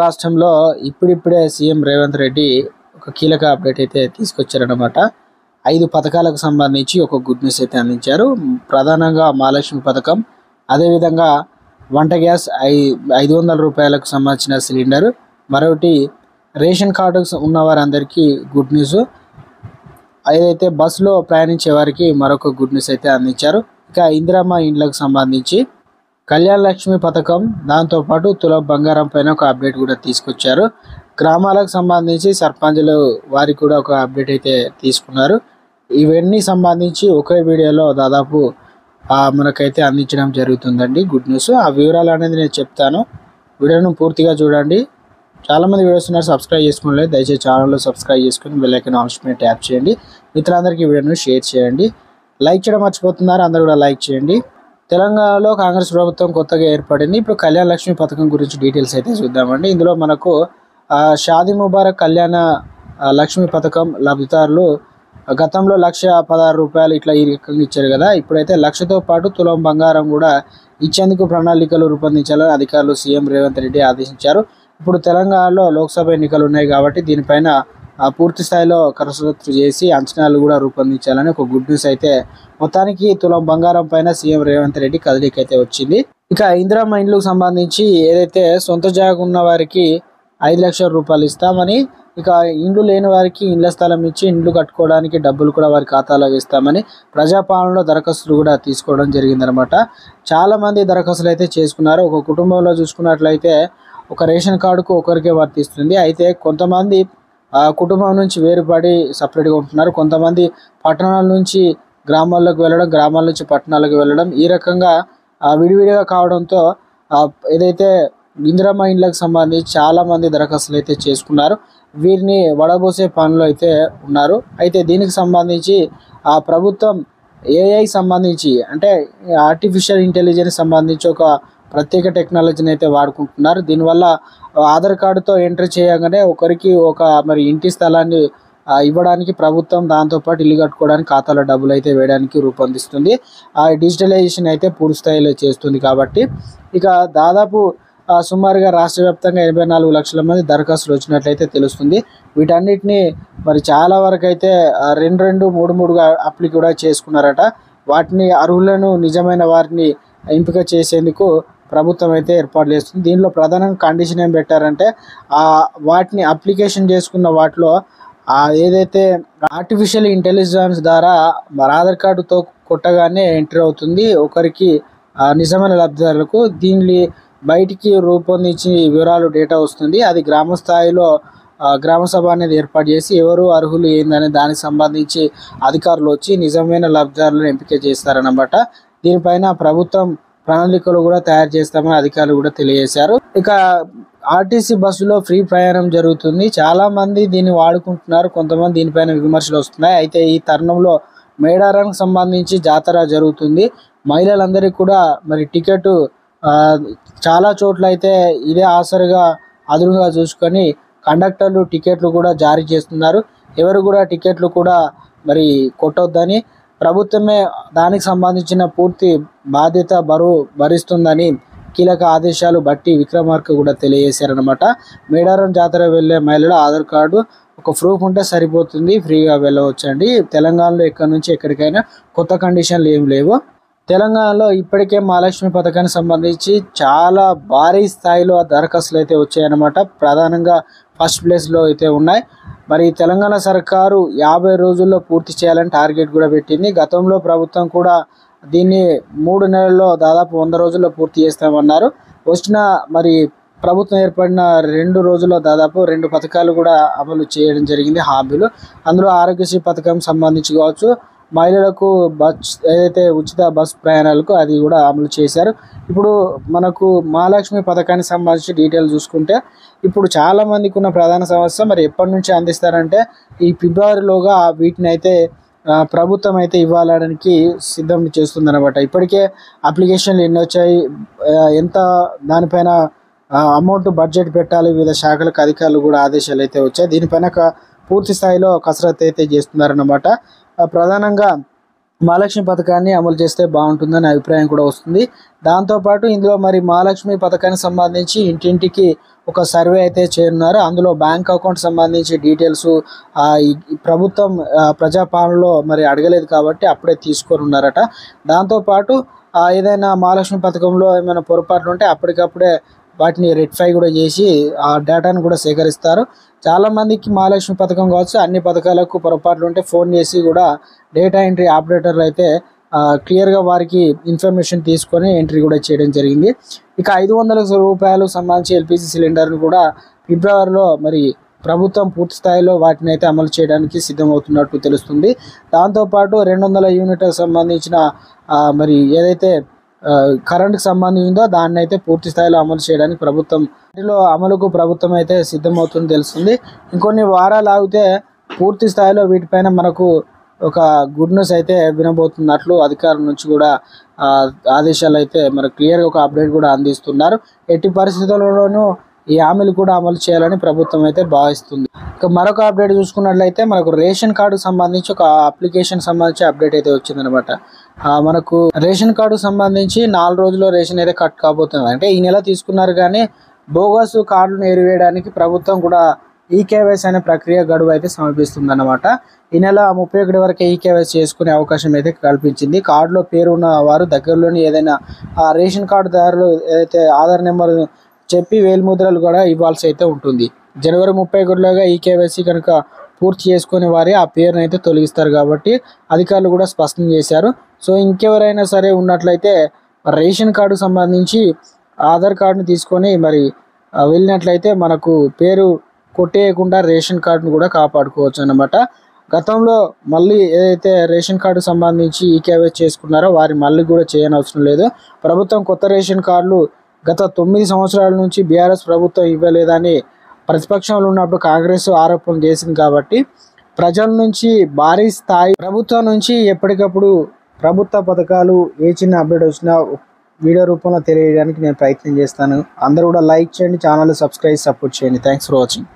రాష్ట్రంలో ఇప్పుడిప్పుడే సీఎం రేవంత్ రెడ్డి ఒక కీలక అప్డేట్ అయితే తీసుకొచ్చారనమాట. 5 పథకాలకు సంబంధించి ఒక గుడ్ న్యూస్ అయితే అందించారు. ప్రధానంగా మహాలక్ష్మి పథకం, అదేవిధంగా వంట గ్యాస్ 500 రూపాయలకు సంబంధించిన సిలిండర్, మరొకటి రేషన్ కార్డు ఉన్న వారందరికీ గుడ్ న్యూస్, ఏదైతే బస్సులో ప్రయాణించే వారికి మరొక గుడ్ న్యూస్ అయితే అందించారు. ఇక ఇందిరమ్మ ఇండ్లకు సంబంధించి కళ్యాణ లక్ష్మి పథకం, దాంతోపాటు తులం బంగారం పైన ఒక అప్డేట్ కూడా తీసుకొచ్చారు. గ్రామాలకు సంబంధించి సర్పంచులు వారికి కూడా ఒక అప్డేట్ అయితే తీసుకున్నారు. ఇవన్నీ సంబంధించి ఒకే వీడియోలో దాదాపు మనకైతే అందించడం జరుగుతుందండి గుడ్ న్యూస్. ఆ వివరాలు అనేది నేను చెప్తాను, వీడియోను పూర్తిగా చూడండి. చాలామంది వీడియోస్ ఉన్నారు, సబ్స్క్రైబ్ చేసుకోలేదు, దయచేసి ఛానల్లో సబ్స్క్రైబ్ చేసుకుని బెల్ ఐకాన్ ఆల్ మీద ట్యాప్ చేయండి. మిత్రులందరికీ వీడియోను షేర్ చేయండి. లైక్ చేయడం మర్చిపోతున్నారు, అందరూ కూడా లైక్ చేయండి. తెలంగాణలో కాంగ్రెస్ ప్రభుత్వం కొత్తగా ఏర్పడింది. ఇప్పుడు కళ్యాణ లక్ష్మి పథకం గురించి డీటెయిల్స్ అయితే చూద్దామండి. ఇందులో మనకు షాదీ ముబారక్ కళ్యాణ లక్ష్మి పథకం లబ్ధిదారులు గతంలో 1,16 రూపాయలు ఇట్లా ఈ రకంగా ఇచ్చారు కదా. ఇప్పుడైతే 1,00,000తో పాటు తులం బంగారం కూడా ఇచ్చేందుకు ప్రణాళికలు రూపొందించాలని అధికారులు సీఎం రేవంత్ రెడ్డి ఆదేశించారు. ఇప్పుడు తెలంగాణలో లోక్సభ ఎన్నికలు ఉన్నాయి కాబట్టి దీనిపైన పూర్తి స్థాయిలో కసరత్తు చేసి అంచనాలు కూడా రూపొందించాలని ఒక గుడ్ న్యూస్ అయితే మొత్తానికి తులం బంగారం పైన సీఎం రేవంత్ రెడ్డి కదలికైతే వచ్చింది. ఇక ఇందిరమ్మ ఇండ్లకు సంబంధించి ఏదైతే సొంత జాగా ఉన్న వారికి 5 లక్షల రూపాయలు ఇస్తామని, ఇక ఇండ్లు లేని వారికి ఇండ్ల స్థలం ఇచ్చి ఇండ్లు కట్టుకోవడానికి డబ్బులు కూడా వారి ఖాతాలో వేస్తామని ప్రజాపాలనలో దరఖాస్తులు కూడా తీసుకోవడం జరిగిందనమాట. చాలామంది దరఖాస్తులు అయితే చేసుకున్నారు. ఒక కుటుంబంలో చూసుకున్నట్లయితే ఒక రేషన్ కార్డుకు ఒకరికే వర్తిస్తుంది. అయితే కొంతమంది కుటుంబం నుంచి వేరుపడి సపరేట్గా ఉంటున్నారు. కొంతమంది పట్టణాల నుంచి గ్రామాల్లోకి వెళ్ళడం, గ్రామాల నుంచి పట్టణాలకు వెళ్ళడం, ఈ రకంగా విడివిడిగా కావడంతో ఏదైతే ఇందిరమ్మ ఇండ్లకు సంబంధించి చాలామంది దరఖాస్తులు అయితే చేసుకున్నారు. వీరిని వడబోసే పనులు అయితే ఉన్నారు. అయితే దీనికి సంబంధించి ప్రభుత్వం ఏఐ సంబంధించి అంటే ఆర్టిఫిషియల్ ఇంటెలిజెన్స్ సంబంధించి ఒక ప్రత్యేక టెక్నాలజీని అయితే వాడుకుంటున్నారు. దీనివల్ల ఆధార్ కార్డుతో ఎంట్రీ చేయగానే ఒకరికి ఒక ఇంటి స్థలాన్ని ఇవ్వడానికి ప్రభుత్వం దాంతోపాటు ఇల్లు కట్టుకోవడానికి ఖాతాలో డబ్బులు అయితే వేయడానికి రూపొందిస్తుంది. ఆ డిజిటలైజేషన్ అయితే పూర్తి స్థాయిలో చేస్తుంది. కాబట్టి ఇక దాదాపు సుమారుగా రాష్ట్ర వ్యాప్తంగా 84 లక్షల మంది దరఖాస్తులు వచ్చినట్లయితే తెలుస్తుంది. వీటన్నిటిని చాలా వరకు అయితే 2-2, 3-3గా అప్లై కూడా చేసుకున్నారట. వాటిని అర్హులను నిజమైన వారిని ఎంపిక చేసేందుకు ప్రభుత్వం అయితే ఏర్పాటు చేస్తుంది. దీనిలో ప్రధానంగా కండిషన్ ఏం పెట్టారంటే వాటిని అప్లికేషన్ చేసుకున్న వాటిలో ఏదైతే ఆర్టిఫిషియల్ ఇంటెలిజెన్స్ ద్వారా ఆధార్ కార్డుతో కొట్టగానే ఎంట్రీ అవుతుంది ఒకరికి నిజమైన లబ్ధిదారులకు. దీన్ని బయటికి రూపొందించి వివరాలు డేటా వస్తుంది. అది గ్రామ స్థాయిలో గ్రామ సభ అనేది ఏర్పాటు చేసి ఎవరు అర్హులు ఏందనే దానికి సంబంధించి అధికారులు వచ్చి నిజమైన లబ్ధిదారులను ఎంపిక చేస్తారన్నమాట. దీనిపైన ప్రభుత్వం ప్రణాళికలు కూడా తయారు చేస్తామని అధికారులు కూడా తెలియజేశారు. ఇక ఆర్టీసీ బస్సులో ఫ్రీ ప్రయాణం జరుగుతుంది. చాలామంది దీన్ని వాడుకుంటున్నారు, కొంతమంది దీనిపైన విమర్శలు వస్తున్నాయి. అయితే ఈ తరుణంలో మేడారానికి సంబంధించి జాతర జరుగుతుంది. మహిళలందరికీ కూడా టికెట్ చాలా చోట్ల అయితే ఇదే ఆసరిగా అదునుగా చూసుకొని కండక్టర్లు టికెట్లు కూడా జారీ చేస్తున్నారు. ఎవరు కూడా టికెట్లు కూడా కొట్టొద్దని, ప్రభుత్వమే దానికి సంబంధించిన పూర్తి బాధ్యత బరువు భరిస్తుందని కీలక ఆదేశాలు బట్టి విక్రమార్క కూడా తెలియజేశారనమాట. మేడారం జాతర వెళ్ళే మహిళలు ఆధార్ కార్డు ఒక ప్రూఫ్ ఉంటే సరిపోతుంది, ఫ్రీగా వెళ్ళవచ్చండి. తెలంగాణలో ఎక్కడి నుంచి ఎక్కడికైనా కొత్త కండిషన్లు ఏం లేవు. తెలంగాణలో ఇప్పటికే మహాలక్ష్మి పథకానికి సంబంధించి చాలా భారీ స్థాయిలో దరఖాస్తులు అయితే వచ్చాయన్నమాట. ప్రధానంగా ఫస్ట్ ప్లేస్లో అయితే ఉన్నాయి. తెలంగాణ సర్కారు 50 రోజుల్లో పూర్తి చేయాలని టార్గెట్ కూడా పెట్టింది. గతంలో ప్రభుత్వం కూడా దీన్ని 3 నెలల్లో దాదాపు 100 రోజుల్లో పూర్తి చేస్తామన్నారు. వచ్చిన ప్రభుత్వం ఏర్పడిన 2 రోజుల్లో దాదాపు 2 పథకాలు కూడా అమలు చేయడం జరిగింది, హామీలు. అందులో ఆరోగ్యశ్రీ పథకం సంబంధించి కావచ్చు, మహిళలకు ఏదైతే ఉచిత బస్ ప్రయాణాలకు అది కూడా అమలు చేశారు. ఇప్పుడు మనకు మహాలక్ష్మి పథకానికి సంబంధించి డీటెయిల్ చూసుకుంటే ఇప్పుడు చాలామందికి ఉన్న ప్రధాన సమస్య ఎప్పటి నుంచి అందిస్తారంటే ఈ ఫిబ్రవరిలోగా వీటిని అయితే ప్రభుత్వం అయితే ఇవ్వడానికి సిద్ధం చేస్తుందన్నమాట. ఇప్పటికే అప్లికేషన్లు ఎన్ని వచ్చాయి, ఎంత దానిపైన అమౌంట్ బడ్జెట్ పెట్టాలి, వివిధ శాఖలకు అధికారులు కూడా ఆదేశాలు అయితే వచ్చాయి. దీనిపైన పూర్తి స్థాయిలో కసరత్తు అయితే చేస్తున్నారన్నమాట. ప్రధానంగా మహాలక్ష్మి పథకాన్ని అమలు చేస్తే బాగుంటుందని అభిప్రాయం కూడా వస్తుంది. దాంతోపాటు ఇందులో మరి మహాలక్ష్మి పథకానికి సంబంధించి ఇంటింటికి ఒక సర్వే అయితే చేయనున్నారు. అందులో బ్యాంక్ అకౌంట్ సంబంధించి డీటెయిల్స్ ఈ ప్రభుత్వం ప్రజాపాలనలో మరి అడగలేదు కాబట్టి అప్పుడే తీసుకొని ఉన్నారట. దాంతోపాటు ఏదైనా మహాలక్ష్మి పథకంలో ఏమైనా పొరపాట్లు ఉంటే అప్పటికప్పుడే వాటిని రెక్టిఫై కూడా చేసి ఆ డేటాను కూడా సేకరిస్తారు. చాలామందికి మహాలక్ష్మి పథకం కావచ్చు, అన్ని పథకాలకు పొరపాట్లు ఉంటే ఫోన్ చేసి కూడా డేటా ఎంట్రీ ఆపరేటర్లు అయితే క్లియర్గా వారికి ఇన్ఫర్మేషన్ తీసుకొని ఎంట్రీ కూడా చేయడం జరిగింది. ఇక 500 రూపాయలు సంబంధించి ఎల్పిజి సిలిండర్ను కూడా ఫిబ్రవరిలో మరి ప్రభుత్వం పూర్తి స్థాయిలో వాటిని అయితే అమలు చేయడానికి సిద్ధమవుతున్నట్టు తెలుస్తుంది. దాంతోపాటు 200 యూనిట్లకు సంబంధించిన మరి ఏదైతే కరెంట్కి సంబంధించిందో దాన్ని అయితే పూర్తి స్థాయిలో అమలు చేయడానికి అమలుకు ప్రభుత్వం అయితే సిద్ధమవుతుంది తెలుస్తుంది. ఇంకొన్ని వారాలు ఆగితే పూర్తి స్థాయిలో వీటిపైన మనకు ఒక గుడ్ న్యూస్ అయితే వినబోతున్నట్లు అధికారుల నుంచి కూడా ఆదేశాలు అయితే మనకు క్లియర్గా ఒక అప్డేట్ కూడా అందిస్తున్నారు. ఎట్టి పరిస్థితుల్లోనూ ఈ హామీలు కూడా అమలు చేయాలని ప్రభుత్వం అయితే భావిస్తుంది. ఇక మరొక అప్డేట్ చూసుకున్నట్లయితే మనకు రేషన్ కార్డుకు సంబంధించి ఒక అప్లికేషన్ సంబంధించి అప్డేట్ అయితే వచ్చిందనమాట. మనకు రేషన్ కార్డు సంబంధించి 4 రోజుల్లో రేషన్ అయితే కట్ కాబోతుంది. అంటే ఈ నెల తీసుకున్నారు కానీ బోగస్ కార్డులను ఎరివేయడానికి ప్రభుత్వం కూడా ఈకేవైసీ అనే ప్రక్రియ గడువు అయితే సమర్పిస్తుంది అన్నమాట. ఈ నెల 31 వరకు ఈకేవైసీ చేసుకునే అవకాశం అయితే కల్పించింది. కార్డులో పేరు ఉన్న వారు దగ్గరలోని ఏదైనా రేషన్ కార్డుదారులు ఏదైతే ఆధార్ నెంబర్ చెప్పి వేలిముద్రలు కూడా ఇవ్వాల్సి అయితే ఉంటుంది. జనవరి 31లోగా ఈకేవైసీ కనుక పూర్తి చేసుకునే వారి ఆ పేరును అయితే తొలగిస్తారు కాబట్టి అధికారులు కూడా స్పష్టం చేశారు. సో ఇంకెవరైనా సరే ఉన్నట్లయితే రేషన్ కార్డు సంబంధించి ఆధార్ కార్డును తీసుకొని మరి వెళ్ళినట్లయితే మనకు పేరు కొట్టేయకుండా రేషన్ కార్డును కూడా కాపాడుకోవచ్చు అన్నమాట. గతంలో మళ్ళీ ఏదైతే రేషన్ కార్డు సంబంధించి ఈకేవైసీ చేసుకున్నారో వారి మళ్ళీ కూడా చేయనవసరం లేదు. ప్రభుత్వం కొత్త రేషన్ కార్డులు గత 9 సంవత్సరాల నుంచి బీఆర్ఎస్ ప్రభుత్వం ఇవ్వలేదని ప్రతిపక్షంలో ఉన్నప్పుడు కాంగ్రెస్ ఆరోపణలు చేసింది కాబట్టి ప్రజల నుంచి భారీ స్థాయి ప్రభుత్వం నుంచి ఎప్పటికప్పుడు ప్రభుత్వ పథకాలు ఏ చిన్న అప్డేట్ వచ్చినా వీడియో రూపంలో తెలియజేయడానికి నేను ప్రయత్నం చేస్తాను. అందరూ కూడా లైక్ చేయండి, ఛానల్ సబ్స్క్రైబ్ సపోర్ట్ చేయండి. Thanks for watching.